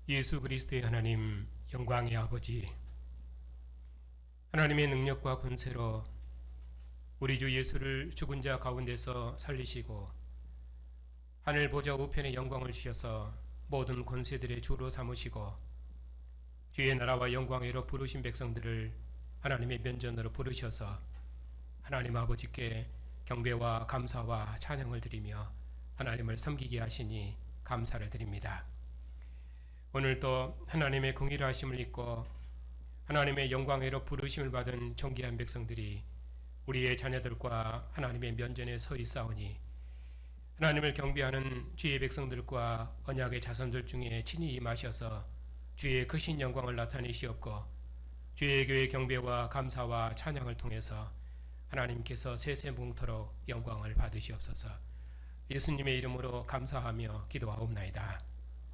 예수 그리스도의 하나님, 영광의 아버지, 하나님의 능력과 권세로 우리 주 예수를 죽은 자 가운데서 살리시고 하늘 보좌 우편에 영광을 주셔서 모든 권세들의 주로 삼으시고 주의 나라와 영광으로 부르신 백성들을 하나님의 면전으로 부르셔서 하나님 아버지께 경배와 감사와 찬양을 드리며 하나님을 섬기게 하시니 감사를 드립니다. 오늘도 하나님의 긍휼하심을 입고 하나님의 영광으로 부르심을 받은 존귀한 백성들이 우리의 자녀들과 하나님의 면전에 서 있사오니 하나님을 경배하는 주의 백성들과 언약의 자손들 중에 친히 임하셔서 주의 크신 영광을 나타내시었고 주의 교회 경배와 감사와 찬양을 통해서 하나님께서 세세무궁토록 영광을 받으시옵소서. 예수님의 이름으로 감사하며 기도하옵나이다.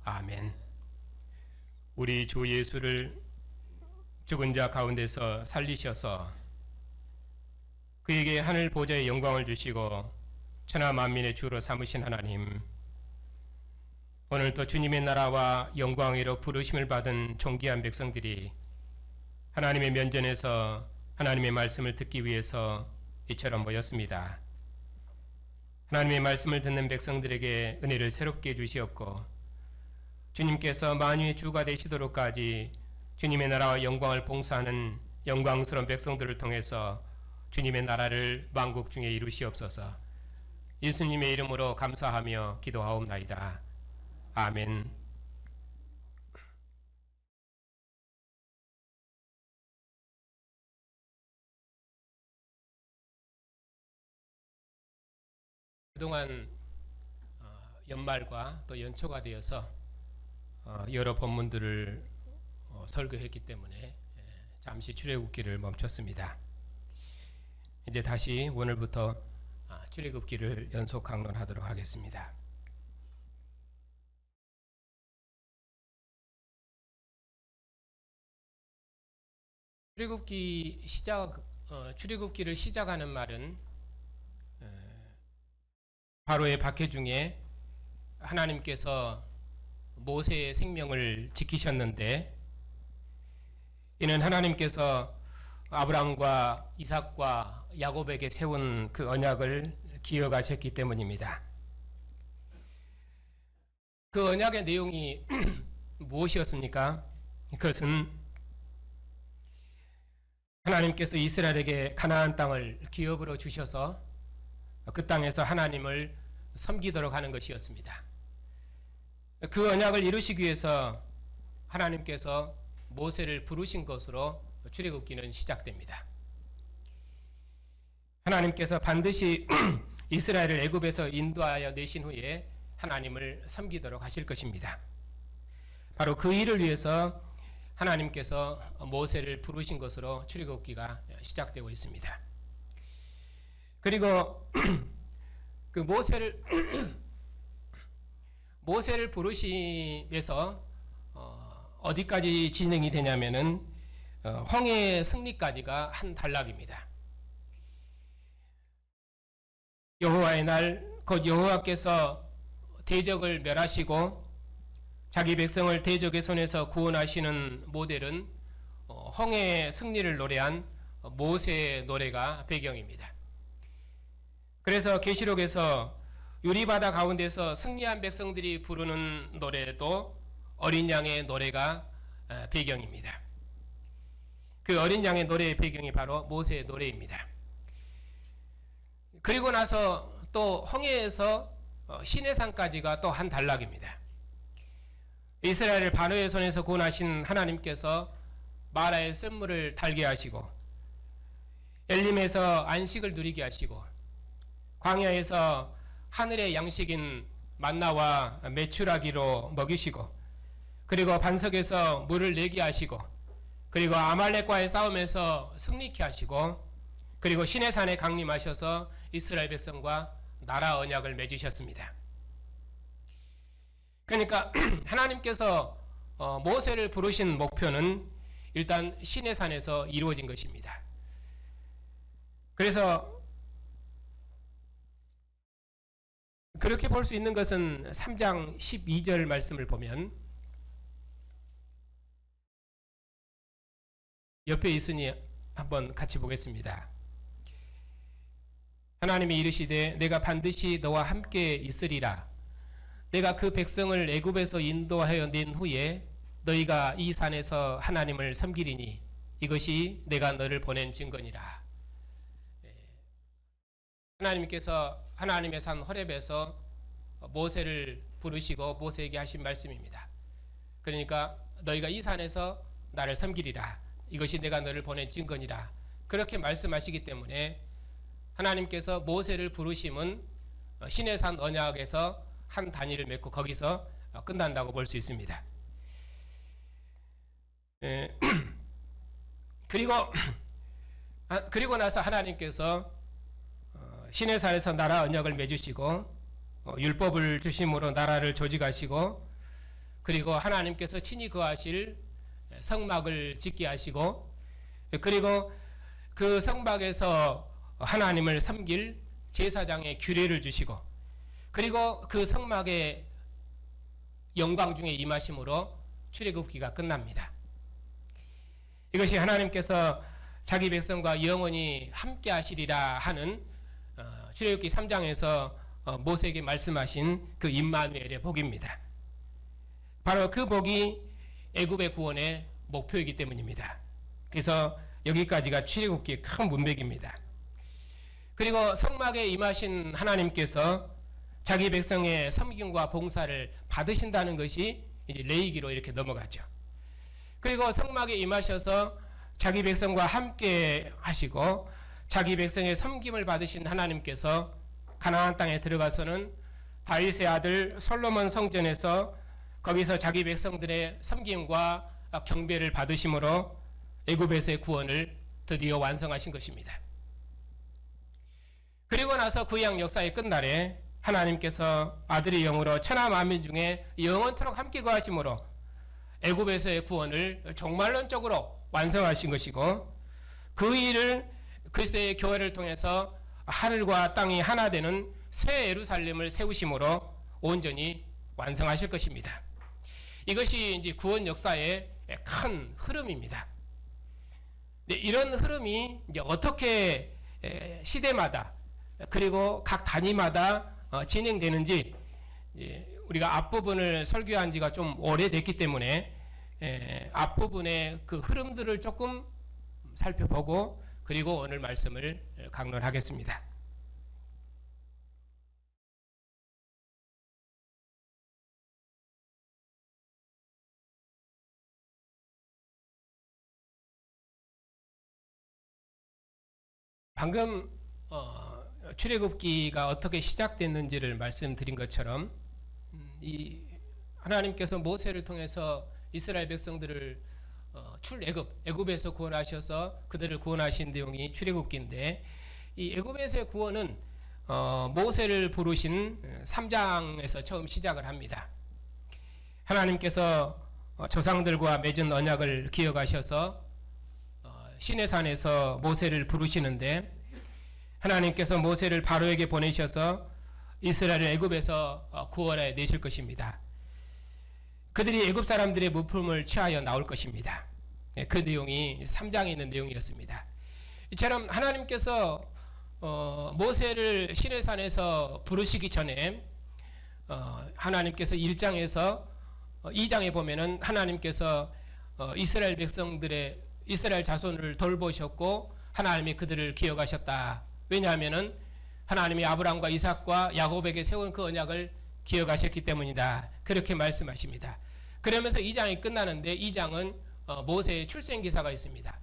아멘. 우리 주 예수를 죽은 자 가운데서 살리셔서 그에게 하늘 보좌의 영광을 주시고 천하 만민의 주로 삼으신 하나님, 오늘도 주님의 나라와 영광으로 부르심을 받은 존귀한 백성들이 하나님의 면전에서 하나님의 말씀을 듣기 위해서 이처럼 모였습니다. 하나님의 말씀을 듣는 백성들에게 은혜를 새롭게 주시옵고 주님께서 만유의 주가 되시도록까지 주님의 나라와 영광을 봉사하는 영광스러운 백성들을 통해서 주님의 나라를 만국 중에 이루시옵소서. 예수님의 이름으로 감사하며 기도하옵나이다. 아멘. 그동안 연말과 또 연초가 되어서 여러 본문들을 설교했기 때문에 잠시 출애굽기를 멈췄습니다. 이제 다시 오늘부터 출애굽기를 연속 강론하도록 하겠습니다. 출애굽기를 시작하는 말은 바로의 박해 중에 하나님께서 모세의 생명을 지키셨는데 이는 하나님께서 아브라함과 이삭과 야곱에게 세운 그 언약을 기억하셨기 때문입니다. 그 언약의 내용이 무엇이었습니까? 그것은 하나님께서 이스라엘에게 가나안 땅을 기업으로 주셔서 그 땅에서 하나님을 섬기도록 하는 것이었습니다. 그 언약을 이루시기 위해서 하나님께서 모세를 부르신 것으로 출애굽기는 시작됩니다. 하나님께서 반드시 이스라엘을 애굽에서 인도하여 내신 후에 하나님을 섬기도록 하실 것입니다. 바로 그 일을 위해서 하나님께서 모세를 부르신 것으로 출애굽기가 시작되고 있습니다. 그리고 그 모세를 부르심에서 어디까지 진행이 되냐면은 홍해의 승리까지가 한 단락입니다. 여호와의 날 곧 여호와께서 대적을 멸하시고 자기 백성을 대적의 손에서 구원하시는 모델은 홍해의 승리를 노래한 모세의 노래가 배경입니다. 그래서 계시록에서 유리바다 가운데서 승리한 백성들이 부르는 노래도 어린 양의 노래가 배경입니다. 그 어린 양의 노래의 배경이 바로 모세의 노래입니다. 그리고 나서 또 홍해에서 시내산까지가 또 한 단락입니다. 이스라엘을 바로의 손에서 구원하신 하나님께서 마라의 쓴물을 달게 하시고 엘림에서 안식을 누리게 하시고 광야에서 하늘의 양식인 만나와 메추라기로 먹이시고 그리고 반석에서 물을 내게 하시고 그리고 아말렉과의 싸움에서 승리케 하시고 그리고 시내산에 강림하셔서 이스라엘 백성과 나라 언약을 맺으셨습니다. 그러니까 하나님께서 모세를 부르신 목표는 일단 시내산에서 이루어진 것입니다. 그래서 그렇게 볼 수 있는 것은 3장 12절 말씀을 보면 옆에 있으니 한번 같이 보겠습니다. 하나님이 이르시되 내가 반드시 너와 함께 있으리라. 내가 그 백성을 애굽에서 인도하여 낸 후에 너희가 이 산에서 하나님을 섬기리니 이것이 내가 너를 보낸 증거니라. 하나님께서 하나님의 산 호렙에서 모세를 부르시고 모세에게 하신 말씀입니다. 그러니까 너희가 이 산에서 나를 섬기리라. 이것이 내가 너를 보낸 증거니라. 그렇게 말씀하시기 때문에 하나님께서 모세를 부르심은 시내산 언약에서 한 단위를 맺고 거기서 끝난다고 볼 수 있습니다. 그리고 나서 하나님께서 시내산에서 나라 언약을 맺으시고 율법을 주심으로 나라를 조직하시고 그리고 하나님께서 친히 거하실 성막을 짓게 하시고 그리고 그 성막에서 하나님을 섬길 제사장의 규례를 주시고 그리고 그 성막의 영광 중에 임하심으로 출애굽기가 끝납니다. 이것이 하나님께서 자기 백성과 영원히 함께 하시리라 하는 출애굽기 3장에서 모세에게 말씀하신 그 임마누엘의 복입니다. 바로 그 복이 애굽의 구원의 목표이기 때문입니다. 그래서 여기까지가 출애굽기의 큰 문맥입니다. 그리고 성막에 임하신 하나님께서 자기 백성의 섬김과 봉사를 받으신다는 것이 이제 레위기로 이렇게 넘어가죠. 그리고 성막에 임하셔서 자기 백성과 함께 하시고 자기 백성의 섬김을 받으신 하나님께서 가나안 땅에 들어가서는 다윗의 아들 솔로몬 성전에서 거기서 자기 백성들의 섬김과 경배를 받으심으로 애굽에서의 구원을 드디어 완성하신 것입니다. 그리고 나서 구약 역사의 끝날에 하나님께서 아들의 영으로 천하 만민 중에 영원토록 함께 거하심으로 애굽에서의 구원을 종말론적으로 완성하신 것이고 그 일을 그리스도의 교회를 통해서 하늘과 땅이 하나 되는 새 예루살렘을 세우심으로 온전히 완성하실 것입니다. 이것이 이제 구원 역사의 큰 흐름입니다. 이런 흐름이 이제 어떻게 시대마다 그리고 각 단위마다 진행되는지 우리가 앞부분을 설교한 지가 좀 오래됐기 때문에 앞부분의 그 흐름들을 조금 살펴보고 그리고 오늘 말씀을 강론하겠습니다. 방금 출애굽기가 어떻게 시작됐는지를 말씀드린 것처럼 이 하나님께서 모세를 통해서 이스라엘 백성들을 애굽에서 구원하셔서 그들을 구원하신 내용이 출애굽기인데 이 애굽에서의 구원은 모세를 부르신 3장에서 처음 시작을 합니다. 하나님께서 조상들과 맺은 언약을 기억하셔서 시내산에서 모세를 부르시는데 하나님께서 모세를 바로에게 보내셔서 이스라엘을 애굽에서 구원해 내실 것입니다. 그들이 애굽 사람들의 물품을 취하여 나올 것입니다. 그 내용이 3장에 있는 내용이었습니다. 이처럼 하나님께서 모세를 시내산에서 부르시기 전에 하나님께서 1장에서 2장에 보면은 하나님께서 이스라엘 백성들의 이스라엘 자손을 돌보셨고 하나님이 그들을 기억하셨다. 왜냐하면은 하나님이 아브라함과 이삭과 야곱에게 세운 그 언약을 기억하셨기 때문이다. 그렇게 말씀하십니다. 그러면서 2장이 끝나는데 2장은 모세의 출생 기사가 있습니다.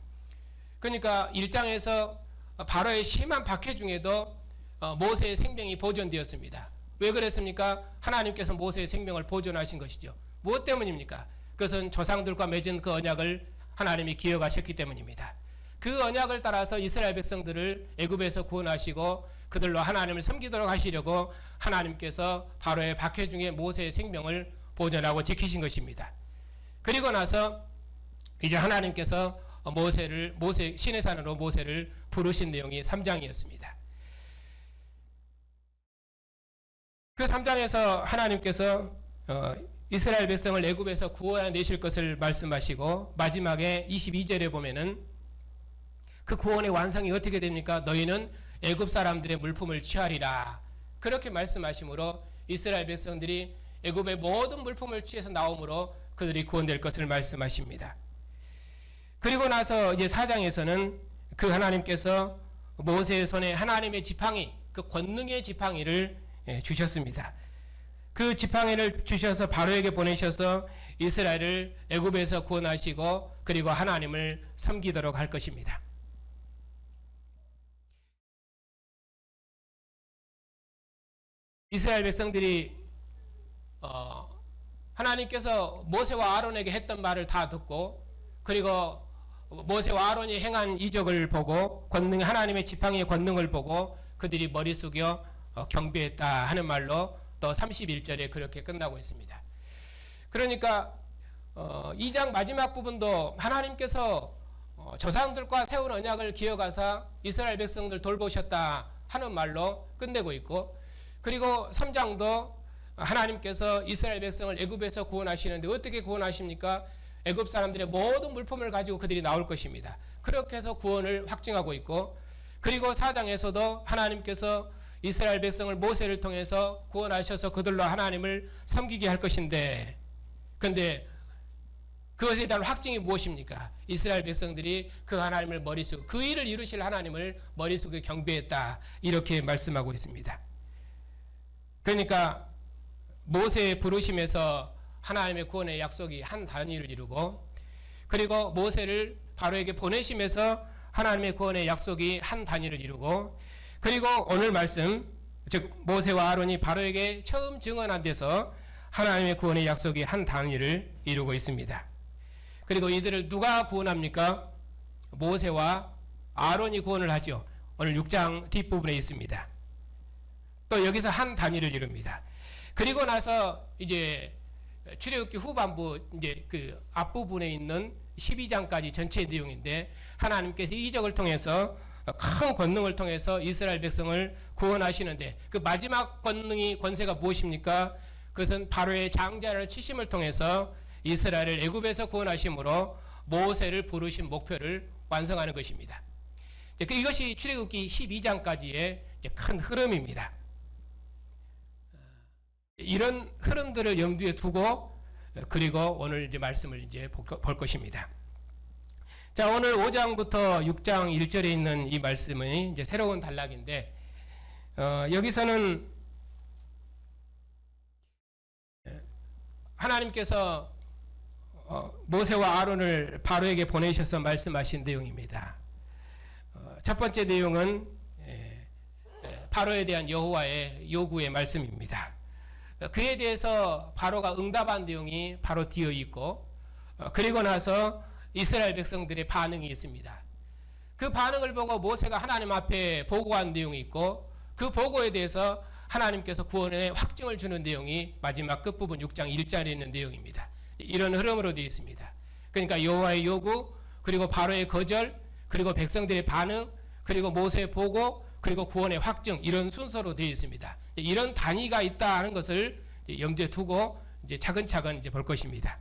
그러니까 1장에서 바로의 심한 박해 중에도 모세의 생명이 보존되었습니다. 왜 그랬습니까? 하나님께서 모세의 생명을 보존하신 것이죠. 무엇 때문입니까? 그것은 조상들과 맺은 그 언약을 하나님이 기억하셨기 때문입니다. 그 언약을 따라서 이스라엘 백성들을 애굽에서 구원하시고 그들로 하나님을 섬기도록 하시려고 하나님께서 바로의 박해 중에 모세의 생명을 보존하고 지키신 것입니다. 그리고 나서 이제 하나님께서 시내산으로 모세를 부르신 내용이 3장이었습니다. 그 3장에서 하나님께서 이스라엘 백성을 애굽에서 구원해 내실 것을 말씀하시고 마지막에 22절에 보면은 그 구원의 완성이 어떻게 됩니까? 너희는 애굽 사람들의 물품을 취하리라. 그렇게 말씀하심으로 이스라엘 백성들이 애굽의 모든 물품을 취해서 나오므로 그들이 구원될 것을 말씀하십니다. 그리고 나서 이제 4장에서는 그 하나님께서 모세의 손에 하나님의 지팡이, 그 권능의 지팡이를 주셨습니다. 그 지팡이를 주셔서 바로에게 보내셔서 이스라엘을 애굽에서 구원하시고 그리고 하나님을 섬기도록 할 것입니다. 이스라엘 백성들이 하나님께서 모세와 아론에게 했던 말을 다 듣고 그리고 모세와 아론이 행한 이적을 보고 하나님의 지팡이의 권능을 보고 그들이 머리 숙여 경배했다 하는 말로 또 31절에 그렇게 끝나고 있습니다. 그러니까 2장 마지막 부분도 하나님께서 조상들과 세운 언약을 기억하사 이스라엘 백성들 돌보셨다 하는 말로 끝내고 있고, 그리고 3장도 하나님께서 이스라엘 백성을 애굽에서 구원하시는데 어떻게 구원하십니까? 애굽 사람들의 모든 물품을 가지고 그들이 나올 것입니다. 그렇게 해서 구원을 확증하고 있고, 그리고 4장에서도 하나님께서 이스라엘 백성을 모세를 통해서 구원하셔서 그들로 하나님을 섬기게 할 것인데, 근데 그것에 대한 확증이 무엇입니까? 이스라엘 백성들이 그 하나님을 머리숙, 그 일을 이루실 하나님을 머리숙에 경배했다, 이렇게 말씀하고 있습니다. 그러니까 모세의 부르심에서 하나님의 구원의 약속이 한 단위를 이루고, 그리고 모세를 바로에게 보내심에서 하나님의 구원의 약속이 한 단위를 이루고, 그리고 오늘 말씀, 즉 모세와 아론이 바로에게 처음 증언한 데서 하나님의 구원의 약속이 한 단위를 이루고 있습니다. 그리고 이들을 누가 구원합니까? 모세와 아론이 구원을 하죠. 오늘 6장 뒷부분에 있습니다. 또 여기서 한 단위를 이룹니다. 그리고 나서 이제 출애굽기 후반부 이제 그 앞부분에 있는 12장까지 전체 내용인데, 하나님께서 이적을 통해서 큰 권능을 통해서 이스라엘 백성을 구원하시는데, 그 마지막 권세가 무엇입니까? 그것은 바로의 장자를 치심을 통해서 이스라엘을 애굽에서 구원하심으로 모세를 부르신 목표를 완성하는 것입니다. 이것이 출애굽기 12장까지의 큰 흐름입니다. 이런 흐름들을 염두에 두고 그리고 오늘 이제 말씀을 이제 볼 것입니다. 자, 오늘 5장부터 6장 1절에 있는 이 말씀은 이제 새로운 단락인데, 여기서는 하나님께서 모세와 아론을 바로에게 보내셔서 말씀하신 내용입니다. 첫 번째 내용은 바로에 대한 여호와의 요구의 말씀입니다. 그에 대해서 바로가 응답한 내용이 바로 뒤어 있고, 그리고 나서 이스라엘 백성들의 반응이 있습니다. 그 반응을 보고 모세가 하나님 앞에 보고한 내용이 있고, 그 보고에 대해서 하나님께서 구원의 확증을 주는 내용이 마지막 끝부분 6장 1절에 있는 내용입니다. 이런 흐름으로 되어 있습니다. 그러니까 여호와의 요구, 그리고 바로의 거절, 그리고 백성들의 반응, 그리고 모세의 보고, 그리고 구원의 확증, 이런 순서로 되어 있습니다. 이런 단위가 있다는 것을 염두에 두고 이제 차근차근 이제 볼 것입니다.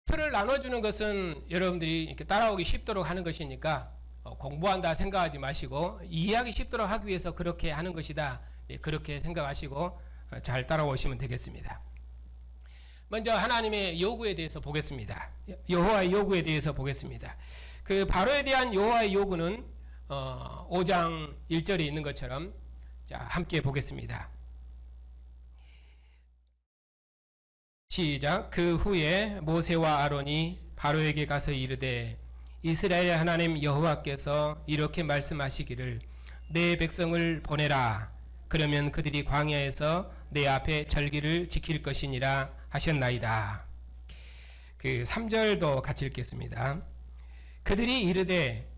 틀을 나눠주는 것은 여러분들이 이렇게 따라오기 쉽도록 하는 것이니까 공부한다 생각하지 마시고, 이해하기 쉽도록 하기 위해서 그렇게 하는 것이다, 그렇게 생각하시고 잘 따라오시면 되겠습니다. 먼저 하나님의 요구에 대해서 보겠습니다. 여호와의 요구에 대해서 보겠습니다. 그 바로에 대한 여호와의 요구는 5장 1절에 있는 것처럼, 자, 함께 보겠습니다. 시작. 그 후에 모세와 아론이 바로에게 가서 이르되, 이스라엘 하나님 여호와께서 이렇게 말씀하시기를, 내 백성을 보내라. 그러면 그들이 광야에서 내 앞에 절기를 지킬 것이니라 하셨나이다. 그 3절도 같이 읽겠습니다. 그들이 이르되,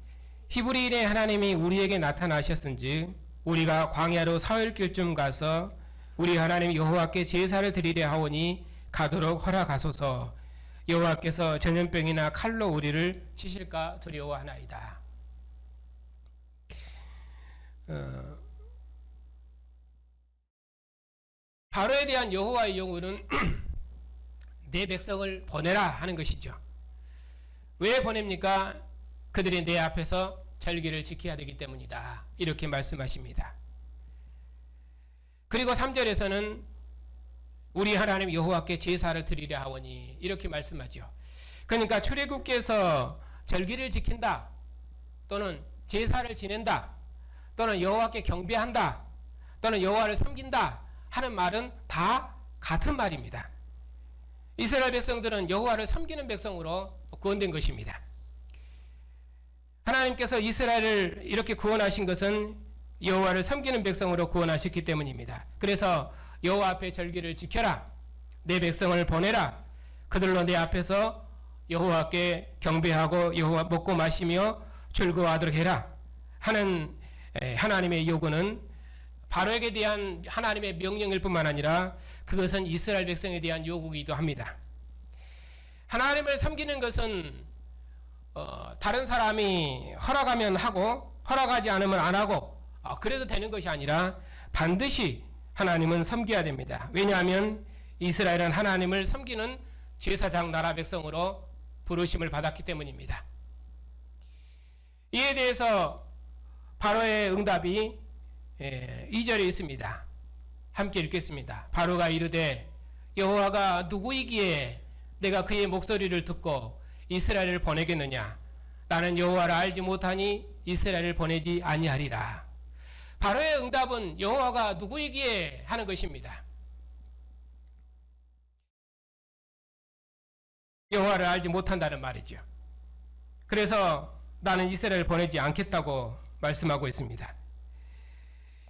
히브리인의 하나님이 우리에게 나타나셨은즉 우리가 광야로 사흘길쯤 가서 우리 하나님 여호와께 제사를 드리려 하오니 가도록 허락하소서. 여호와께서 전염병이나 칼로 우리를 치실까 두려워하나이다. 바로에 대한 여호와의 요구는 내 백성을 보내라 하는 것이죠. 왜 보냅니까? 그들이 내 앞에서 절기를 지켜야 되기 때문이다. 이렇게 말씀하십니다. 그리고 3절에서는 우리 하나님 여호와께 제사를 드리려 하오니 이렇게 말씀하죠. 그러니까 출애굽께서 절기를 지킨다, 또는 제사를 지낸다, 또는 여호와께 경배한다, 또는 여호와를 섬긴다 하는 말은 다 같은 말입니다. 이스라엘 백성들은 여호와를 섬기는 백성으로 구원된 것입니다. 하나님께서 이스라엘을 이렇게 구원하신 것은 여호와를 섬기는 백성으로 구원하셨기 때문입니다. 그래서 여호와 앞에 절기를 지켜라, 내 백성을 보내라, 그들로 내 앞에서 여호와께 경배하고 여호와 먹고 마시며 즐거워하도록 해라 하는 하나님의 요구는 바로에게 대한 하나님의 명령일 뿐만 아니라 그것은 이스라엘 백성에 대한 요구이기도 합니다. 하나님을 섬기는 것은 다른 사람이 허락하면 하고 허락하지 않으면 안 하고 그래도 되는 것이 아니라 반드시 하나님은 섬겨야 됩니다. 왜냐하면 이스라엘은 하나님을 섬기는 제사장 나라 백성으로 부르심을 받았기 때문입니다. 이에 대해서 바로의 응답이 2절에 있습니다. 함께 읽겠습니다. 바로가 이르되 여호와가 누구이기에 내가 그의 목소리를 듣고 이스라엘을 보내겠느냐? 나는 여호와를 알지 못하니 이스라엘을 보내지 아니하리라. 바로의 응답은 여호와가 누구이기에 하는 것입니다. 여호와를 알지 못한다는 말이죠. 그래서 나는 이스라엘을 보내지 않겠다고 말씀하고 있습니다.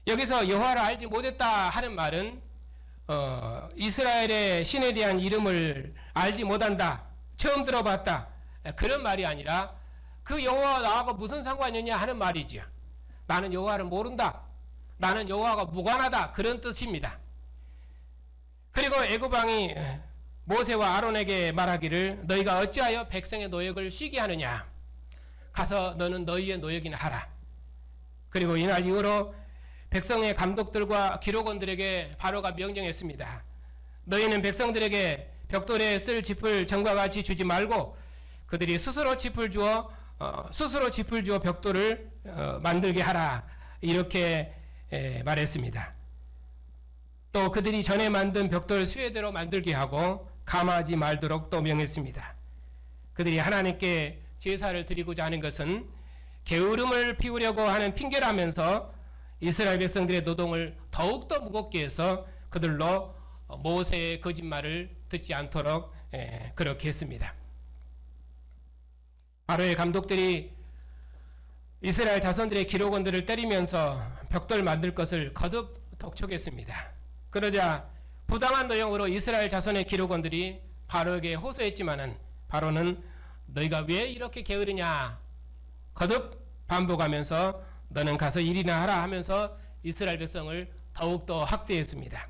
여기서 여호와를 알지 못했다 하는 말은 이스라엘의 신에 대한 이름을 알지 못한다, 처음 들어봤다, 그런 말이 아니라 그 여호와가 나하고 무슨 상관이 있냐 하는 말이죠. 나는 여호와를 모른다, 나는 여호와가 무관하다, 그런 뜻입니다. 그리고 애굽왕이 모세와 아론에게 말하기를 너희가 어찌하여 백성의 노역을 쉬게 하느냐, 가서 너는 너희의 노역이나 하라. 그리고 이날 이후로 백성의 감독들과 기록원들에게 바로가 명령했습니다. 너희는 백성들에게 벽돌에 쓸 짚을 전과 같이 주지 말고 그들이 스스로 짚을 주어 벽돌을 만들게 하라, 이렇게 말했습니다. 또 그들이 전에 만든 벽돌 수혜대로 만들게 하고 감하지 말도록 또 명했습니다. 그들이 하나님께 제사를 드리고자 하는 것은 게으름을 피우려고 하는 핑계라면서 이스라엘 백성들의 노동을 더욱더 무겁게 해서 그들로 모세의 거짓말을 듣지 않도록 그렇게 했습니다. 바로의 감독들이 이스라엘 자손들의 기록원들을 때리면서 벽돌 만들 것을 거듭 독촉했습니다. 그러자 부당한 노역으로 이스라엘 자손의 기록원들이 바로에게 호소했지만은 바로는 너희가 왜 이렇게 게으르냐 거듭 반복하면서 너는 가서 일이나 하라 하면서 이스라엘 백성을 더욱더 학대했습니다.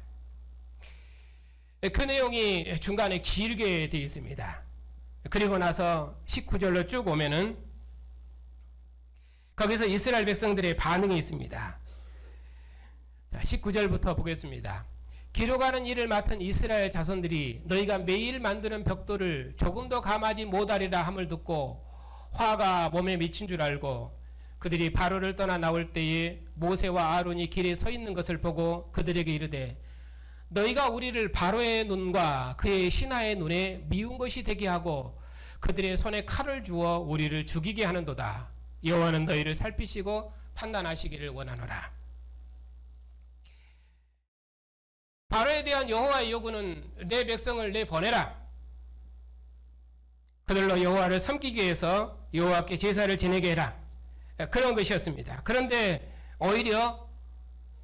그 내용이 중간에 길게 되어 있습니다. 그리고 나서 19절로 쭉 오면은 거기서 이스라엘 백성들의 반응이 있습니다. 19절부터 보겠습니다. 기록하는 일을 맡은 이스라엘 자손들이 너희가 매일 만드는 벽돌을 조금도 감하지 못하리라 함을 듣고 화가 몸에 미친 줄 알고 그들이 바로를 떠나 나올 때에 모세와 아론이 길에 서 있는 것을 보고 그들에게 이르되 너희가 우리를 바로의 눈과 그의 신하의 눈에 미운 것이 되게 하고 그들의 손에 칼을 주어 우리를 죽이게 하는도다. 여호와는 너희를 살피시고 판단하시기를 원하노라. 바로에 대한 여호와의 요구는 내 백성을 내보내라, 그들로 여호와를 섬기기 위해서 여호와께 제사를 지내게 해라, 그런 것이었습니다. 그런데 오히려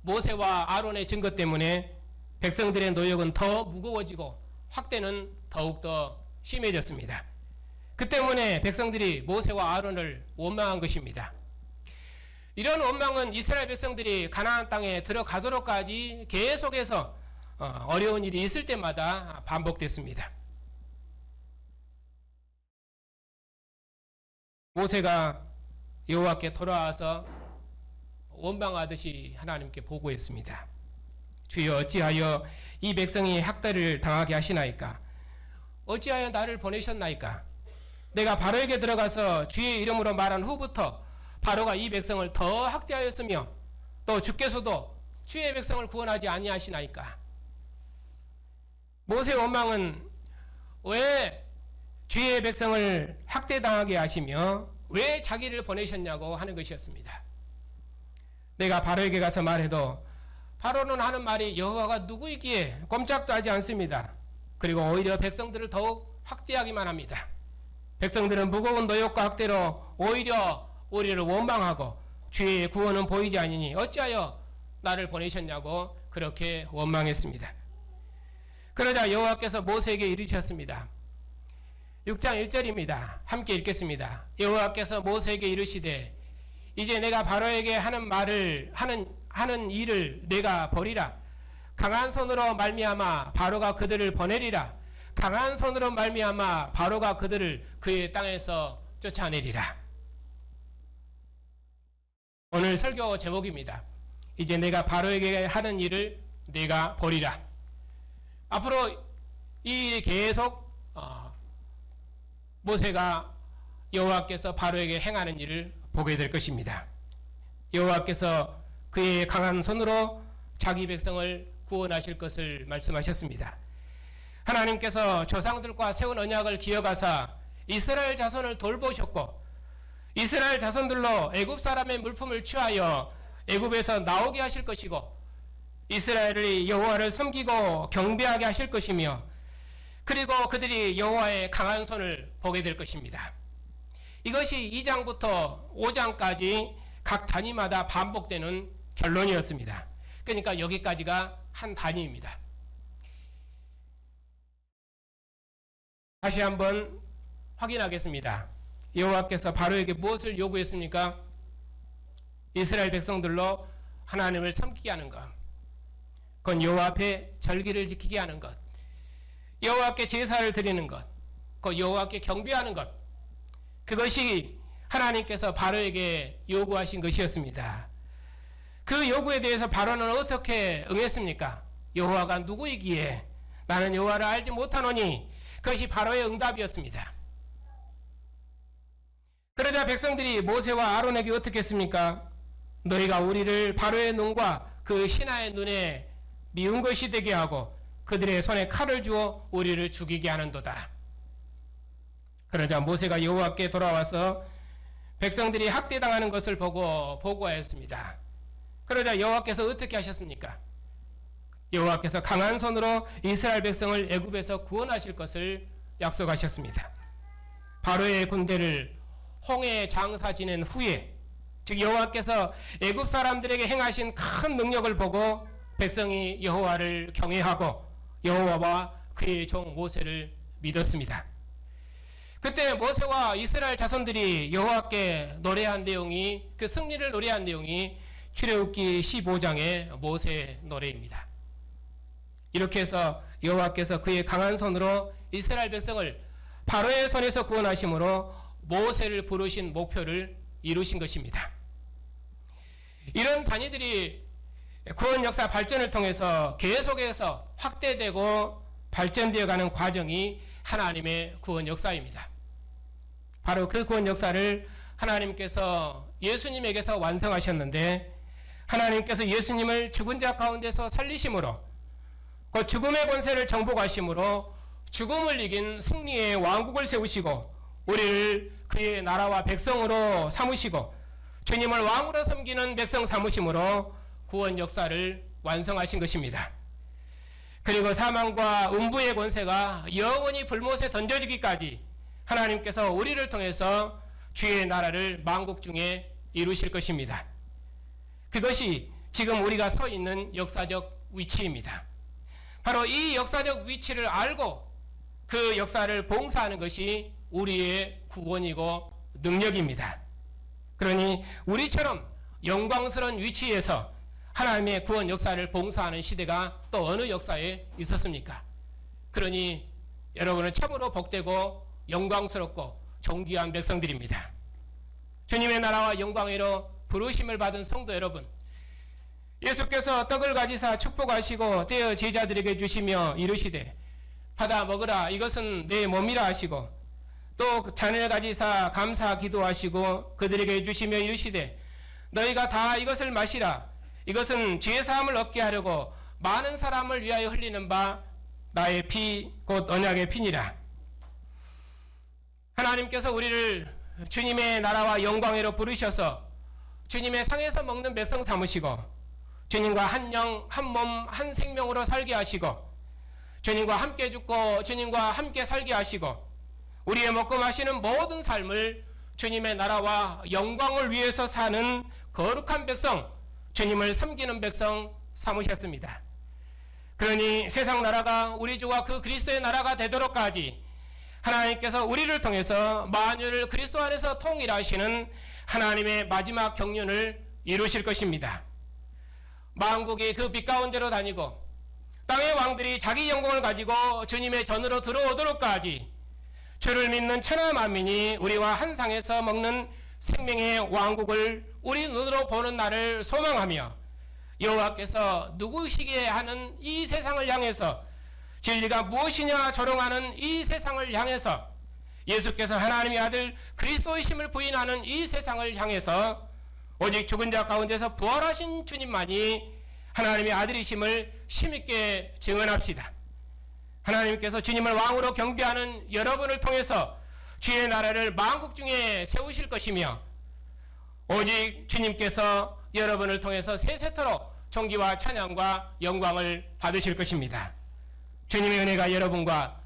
모세와 아론의 증거 때문에 백성들의 노역은 더 무거워지고 확대는 더욱더 심해졌습니다. 그 때문에 백성들이 모세와 아론을 원망한 것입니다. 이런 원망은 이스라엘 백성들이 가나안 땅에 들어가도록까지 계속해서 어려운 일이 있을 때마다 반복됐습니다. 모세가 여호와께 돌아와서 원망하듯이 하나님께 보고했습니다. 주여 어찌하여 이 백성이 학대를 당하게 하시나이까? 어찌하여 나를 보내셨나이까? 내가 바로에게 들어가서 주의 이름으로 말한 후부터 바로가 이 백성을 더 학대하였으며 또 주께서도 주의 백성을 구원하지 아니하시나이까? 모세의 원망은 왜 주의 백성을 학대당하게 하시며 왜 자기를 보내셨냐고 하는 것이었습니다. 내가 바로에게 가서 말해도 바로는 하는 말이 여호와가 누구이기에 꼼짝도 하지 않습니다. 그리고 오히려 백성들을 더욱 학대하기만 합니다. 백성들은 무거운 노역과 학대로 오히려 우리를 원망하고 주의 구원은 보이지 않으니 어찌하여 나를 보내셨냐고 그렇게 원망했습니다. 그러자 여호와께서 모세에게 이르셨습니다. 6장 1절입니다. 함께 읽겠습니다. 여호와께서 모세에게 이르시되 이제 내가 바로에게 하는 일을 내가 버리라. 강한 손으로 말미암아 바로가 그들을 보내리라. 강한 손으로 말미암아 바로가 그들을 그의 땅에서 쫓아내리라. 오늘 설교 제목입니다. 이제 내가 바로에게 하는 일을 내가 버리라. 앞으로 이 일이 계속 모세가 여호와께서 바로에게 행하는 일을 보게 될 것입니다. 여호와께서 그의 강한 손으로 자기 백성을 구원하실 것을 말씀하셨습니다. 하나님께서 조상들과 세운 언약을 기억하사 이스라엘 자손을 돌보셨고 이스라엘 자손들로 애굽 사람의 물품을 취하여 애굽에서 나오게 하실 것이고 이스라엘이 여호와를 섬기고 경배하게 하실 것이며 그리고 그들이 여호와의 강한 손을 보게 될 것입니다. 이것이 2장부터 5장까지 각 단위마다 반복되는 결론이었습니다. 그러니까 여기까지가 한 단위입니다. 다시 한번 확인하겠습니다. 여호와께서 바로에게 무엇을 요구했습니까? 이스라엘 백성들로 하나님을 섬기게 하는 것, 그건 여호와 앞에 절기를 지키게 하는 것, 여호와께 제사를 드리는 것, 그 여호와께 경배하는 것, 그것이 하나님께서 바로에게 요구하신 것이었습니다. 그 요구에 대해서 바로는 어떻게 응했습니까? 여호와가 누구이기에 나는 여호와를 알지 못하노니, 그것이 바로의 응답이었습니다. 그러자 백성들이 모세와 아론에게 어떻게 했습니까? 너희가 우리를 바로의 눈과 그 신하의 눈에 미운 것이 되게 하고 그들의 손에 칼을 주어 우리를 죽이게 하는도다. 그러자 모세가 여호와께 돌아와서 백성들이 학대당하는 것을 보고 보고하였습니다. 그러자 여호와께서 어떻게 하셨습니까? 여호와께서 강한 손으로 이스라엘 백성을 애굽에서 구원하실 것을 약속하셨습니다. 바로의 군대를 홍해 장사 지낸 후에, 즉 여호와께서 애굽 사람들에게 행하신 큰 능력을 보고 백성이 여호와를 경외하고 여호와와 그의 종 모세를 믿었습니다. 그때 모세와 이스라엘 자손들이 여호와께 노래한 내용이, 그 승리를 노래한 내용이 출애굽기 15장의 모세 노래입니다. 이렇게 해서 여호와께서 그의 강한 손으로 이스라엘 백성을 바로의 손에서 구원하심으로 모세를 부르신 목표를 이루신 것입니다. 이런 단위들이 구원 역사 발전을 통해서 계속해서 확대되고 발전되어 가는 과정이 하나님의 구원 역사입니다. 바로 그 구원 역사를 하나님께서 예수님에게서 완성하셨는데, 하나님께서 예수님을 죽은 자 가운데서 살리심으로, 그 죽음의 권세를 정복하심으로 죽음을 이긴 승리의 왕국을 세우시고 우리를 그의 나라와 백성으로 삼으시고 주님을 왕으로 섬기는 백성 삼으심으로 구원 역사를 완성하신 것입니다. 그리고 사망과 음부의 권세가 영원히 불못에 던져지기까지 하나님께서 우리를 통해서 주의 나라를 만국 중에 이루실 것입니다. 그것이 지금 우리가 서 있는 역사적 위치입니다. 바로 이 역사적 위치를 알고 그 역사를 봉사하는 것이 우리의 구원이고 능력입니다. 그러니 우리처럼 영광스러운 위치에서 하나님의 구원 역사를 봉사하는 시대가 또 어느 역사에 있었습니까? 그러니 여러분은 참으로 복되고 영광스럽고 존귀한 백성들입니다. 주님의 나라와 영광으로 부르심을 받은 성도 여러분, 예수께서 떡을 가지사 축복하시고 떼어 제자들에게 주시며 이르시되 받아 먹으라 이것은 내 몸이라 하시고 또 잔을 가지사 감사 기도하시고 그들에게 주시며 이르시되 너희가 다 이것을 마시라 이것은 죄 사함을 얻게 하려고 많은 사람을 위하여 흘리는 바 나의 피 곧 언약의 피니라. 하나님께서 우리를 주님의 나라와 영광으로 부르셔서 주님의 상에서 먹는 백성 삼으시고 주님과 한 영, 한 몸, 한 생명으로 살게 하시고 주님과 함께 죽고 주님과 함께 살게 하시고 우리의 먹고 마시는 모든 삶을 주님의 나라와 영광을 위해서 사는 거룩한 백성, 주님을 섬기는 백성 삼으셨습니다. 그러니 세상 나라가 우리 주와 그 그리스도의 나라가 되도록까지 하나님께서 우리를 통해서 만유를 그리스도 안에서 통일하시는 하나님의 마지막 경륜을 이루실 것입니다. 만국이 그 빛 가운데로 다니고 땅의 왕들이 자기 영광을 가지고 주님의 전으로 들어오도록까지 주를 믿는 천하 만민이 우리와 한 상에서 먹는 생명의 왕국을 우리 눈으로 보는 날을 소망하며 여호와께서 누구시기에 하는 이 세상을 향해서 진리가 무엇이냐 조롱하는 이 세상을 향해서 예수께서 하나님의 아들 그리스도이심을 부인하는 이 세상을 향해서 오직 죽은 자 가운데서 부활하신 주님만이 하나님의 아들이심을 힘있게 증언합시다. 하나님께서 주님을 왕으로 경배하는 여러분을 통해서 주의 나라를 만국 중에 세우실 것이며 오직 주님께서 여러분을 통해서 세세토록 존귀와 찬양과 영광을 받으실 것입니다. 주님의 은혜가 여러분과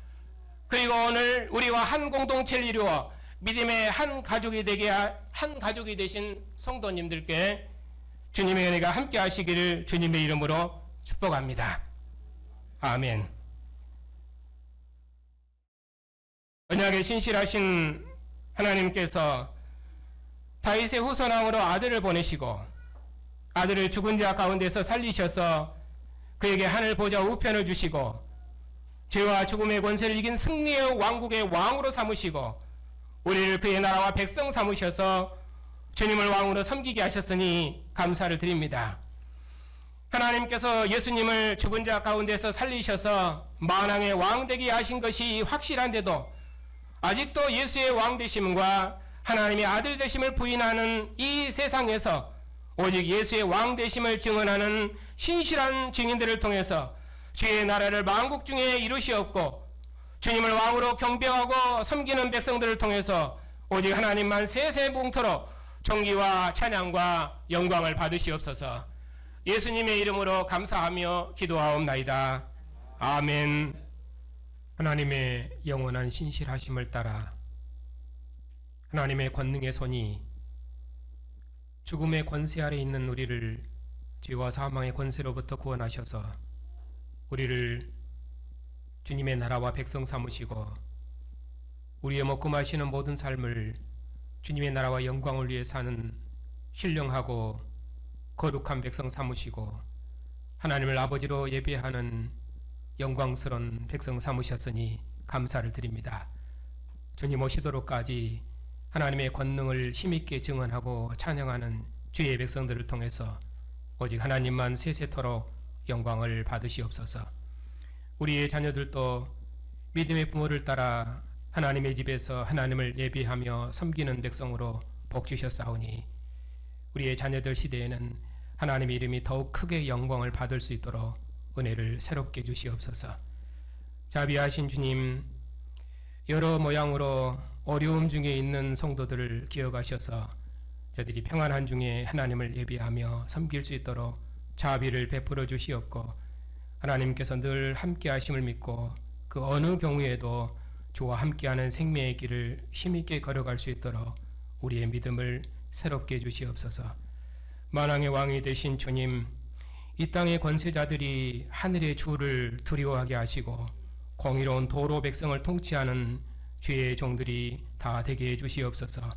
그리고 오늘 우리와 한 공동체를 이루어 믿음의 한 가족이 되신 성도님들께 주님의 은혜가 함께 하시기를 주님의 이름으로 축복합니다. 아멘. 언약에 신실하신 하나님께서 다윗의 후손왕으로 아들을 보내시고 아들을 죽은 자 가운데서 살리셔서 그에게 하늘 보좌 우편을 주시고 죄와 죽음의 권세를 이긴 승리의 왕국의 왕으로 삼으시고 우리를 그의 나라와 백성 삼으셔서 주님을 왕으로 섬기게 하셨으니 감사를 드립니다. 하나님께서 예수님을 죽은 자 가운데서 살리셔서 만왕의 왕 되게 하신 것이 확실한데도 아직도 예수의 왕 되심과 하나님의 아들 되심을 부인하는 이 세상에서 오직 예수의 왕 되심을 증언하는 신실한 증인들을 통해서 주의 나라를 만국 중에 이루시옵고 주님을 왕으로 경배하고 섬기는 백성들을 통해서 오직 하나님만 세세봉토록 존귀와 찬양과 영광을 받으시옵소서. 예수님의 이름으로 감사하며 기도하옵나이다. 아멘. 하나님의 영원한 신실하심을 따라 하나님의 권능의 손이 죽음의 권세 아래 있는 우리를 죄와 사망의 권세로부터 구원하셔서 우리를 주님의 나라와 백성 삼으시고 우리의 먹고 마시는 모든 삶을 주님의 나라와 영광을 위해 사는 신령하고 거룩한 백성 삼으시고 하나님을 아버지로 예배하는 영광스러운 백성 삼으셨으니 감사를 드립니다. 주님 오시도록까지 하나님의 권능을 힘있게 증언하고 찬양하는 주의 백성들을 통해서 오직 하나님만 세세토록 영광을 받으시옵소서. 우리의 자녀들도 믿음의 부모를 따라 하나님의 집에서 하나님을 예배하며 섬기는 백성으로 복 주셨사오니 우리의 자녀들 시대에는 하나님의 이름이 더욱 크게 영광을 받을 수 있도록 은혜를 새롭게 주시옵소서. 자비하신 주님, 여러 모양으로 어려움 중에 있는 성도들을 기억하셔서 저들이 평안한 중에 하나님을 예배하며 섬길 수 있도록 자비를 베풀어 주시옵고 하나님께서 늘 함께 하심을 믿고 그 어느 경우에도 주와 함께하는 생명의 길을 힘있게 걸어갈 수 있도록 우리의 믿음을 새롭게 주시옵소서. 만왕의 왕이 되신 주님, 이 땅의 권세자들이 하늘의 주를 두려워하게 하시고 공의로운 도로 백성을 통치하는 주의 종들이 다 되게 해주시옵소서.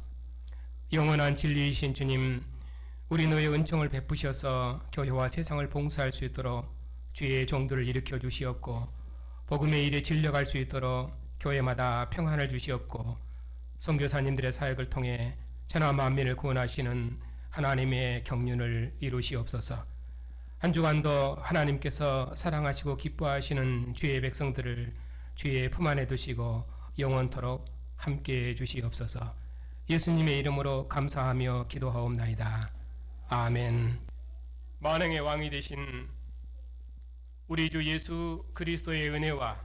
영원한 진리이신 주님, 우리 너의 은총을 베푸셔서 교회와 세상을 봉사할 수 있도록 주의 종들을 일으켜 주시옵고 복음의 일에 진력할 수 있도록 교회마다 평안을 주시옵고 선교사님들의 사역을 통해 천하 만민을 구원하시는 하나님의 경륜을 이루시옵소서. 한 주간도 하나님께서 사랑하시고 기뻐하시는 주의 백성들을 주의 품 안에 두시고 영원토록 함께해 주시옵소서. 예수님의 이름으로 감사하며 기도하옵나이다. 아멘. 만왕의 왕이 되신 우리 주 예수 그리스도의 은혜와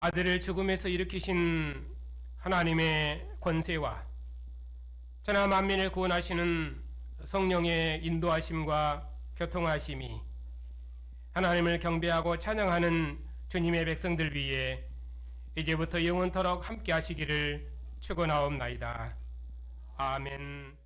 아들을 죽음에서 일으키신 하나님의 권세와 천하 만민을 구원하시는 성령의 인도하심과 교통하심이 하나님을 경배하고 찬양하는 주님의 백성들 위에 이제부터 영원토록 함께 하시기를 축원하옵나이다. 아멘.